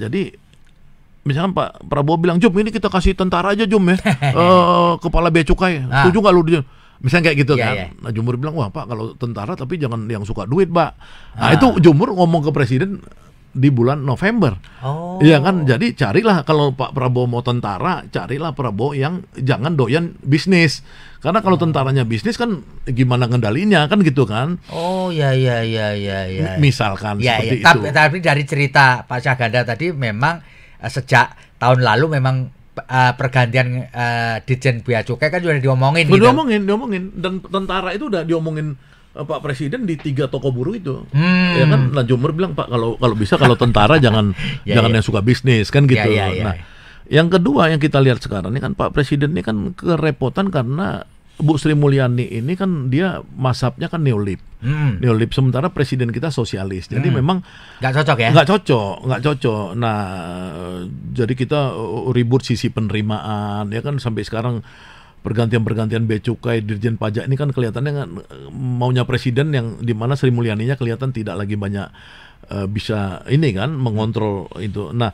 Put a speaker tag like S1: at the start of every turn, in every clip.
S1: Jadi misalkan Pak Prabowo bilang, Jum ini kita kasih tentara aja Jum ya, kepala bea cukai, setuju nggak lu? Misalnya kayak gitu kan. Nah Jumur bilang, wah Pak kalau tentara tapi jangan yang suka duit Pak. Nah itu Jumur ngomong ke presiden di bulan November. Iya kan, jadi carilah kalau Pak Prabowo mau tentara, carilah Prabowo yang jangan doyan bisnis. Karena kalau tentaranya bisnis kan gimana ngendalinya kan gitu kan. Misalkan seperti itu.
S2: Tapi dari cerita Pak Syahganda tadi memang sejak tahun lalu memang pergantian Ditjen Bea Cukai kan sudah diomongin.
S1: Diomongin dan tentara itu udah diomongin Pak Presiden di 3 toko buruh itu. Ya kan, nah Jumur bilang Pak kalau bisa kalau tentara jangan yang suka bisnis kan gitu. Nah, yang kedua yang kita lihat sekarang ini kan Pak Presiden ini kan kerepotan karena Bu Sri Mulyani ini kan dia mazhabnya kan neolib. Neolib, sementara presiden kita sosialis. Jadi memang
S2: nggak cocok ya?
S1: Nggak cocok. Nah, jadi kita ribut sisi penerimaan ya kan, sampai sekarang pergantian bea cukai, Dirjen Pajak ini kan kelihatannya maunya presiden yang dimana Sri Mulyaninya kelihatan tidak lagi banyak bisa ini kan mengontrol itu. Nah,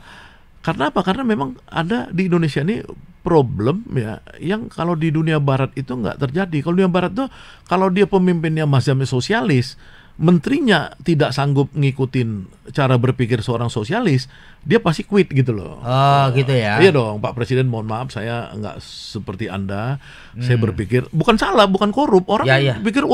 S1: karena apa? Karena memang ada di Indonesia ini problem ya yang kalau di dunia barat itu nggak terjadi. Kalau dunia barat tuh kalau dia pemimpinnya mazhabnya sosialis, menterinya tidak sanggup ngikutin cara berpikir seorang sosialis, dia pasti quit gitu loh.
S2: Gitu ya.
S1: Iya dong, Pak Presiden mohon maaf saya nggak seperti Anda. Saya berpikir bukan salah, bukan korup. Orang pikir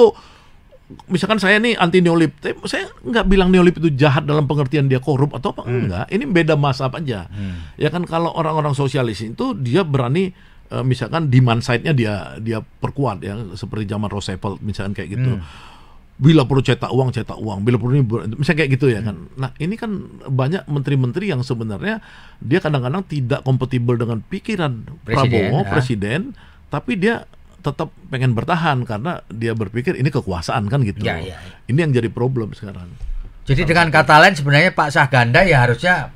S1: misalkan saya nih anti neolib, saya nggak bilang neolib itu jahat dalam pengertian dia korup atau apa, enggak. Ini beda mazhab aja. Ya kan, kalau orang-orang sosialis itu dia berani misalkan demand side-nya dia perkuat ya, seperti zaman Roosevelt misalkan kayak gitu. Bila perlu cetak uang, bila perlu ini, misalnya kayak gitu ya kan. Nah ini kan banyak menteri-menteri yang sebenarnya dia kadang-kadang tidak kompatibel dengan pikiran Prabowo, presiden, tapi dia tetap pengen bertahan karena dia berpikir ini kekuasaan kan gitu. Ini yang jadi problem sekarang.
S2: Jadi dengan kata lain sebenarnya Pak Syahganda ya harusnya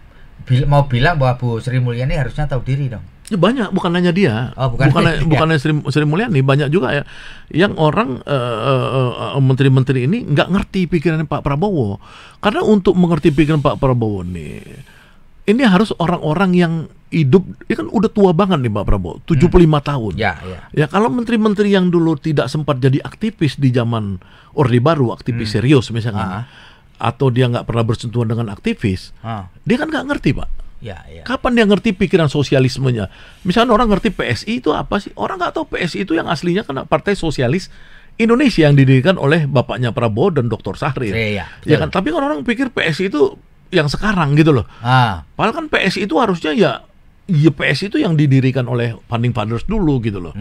S2: mau bilang bahwa Bu Sri Mulyani harusnya tahu diri dong.
S1: Ya banyak, bukan hanya dia, bukan Sri Mulyani, banyak juga ya yang orang menteri-menteri ini nggak ngerti pikiran Pak Prabowo. Karena untuk mengerti pikiran Pak Prabowo nih, ini harus orang-orang yang hidup, ini kan udah tua banget nih Pak Prabowo, 75 tahun. Ya kalau menteri-menteri yang dulu tidak sempat jadi aktivis di zaman Orde Baru, aktivis serius misalnya, atau dia nggak pernah bersentuhan dengan aktivis, dia kan nggak ngerti Pak. Kapan dia ngerti pikiran sosialismenya? Misalnya orang ngerti PSI itu apa sih? Orang nggak tahu PSI itu yang aslinya kan Partai Sosialis Indonesia yang didirikan oleh bapaknya Prabowo dan Dr. Sahrir. Ya kan? Tapi kan orang pikir PSI itu yang sekarang gitu loh. Padahal kan PSI itu harusnya ya PSI itu yang didirikan oleh Founding Fathers dulu gitu loh.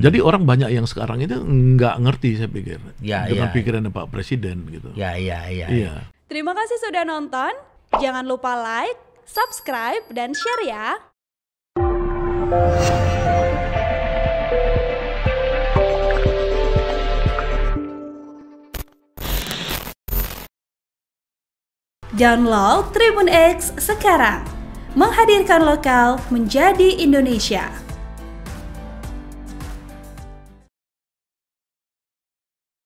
S1: Jadi orang banyak yang sekarang itu nggak ngerti saya pikir dengan pikirannya Pak Presiden gitu.
S3: Terima kasih sudah nonton. Jangan lupa like, subscribe, dan share ya. Download Tribun X sekarang. Menghadirkan lokal menjadi Indonesia.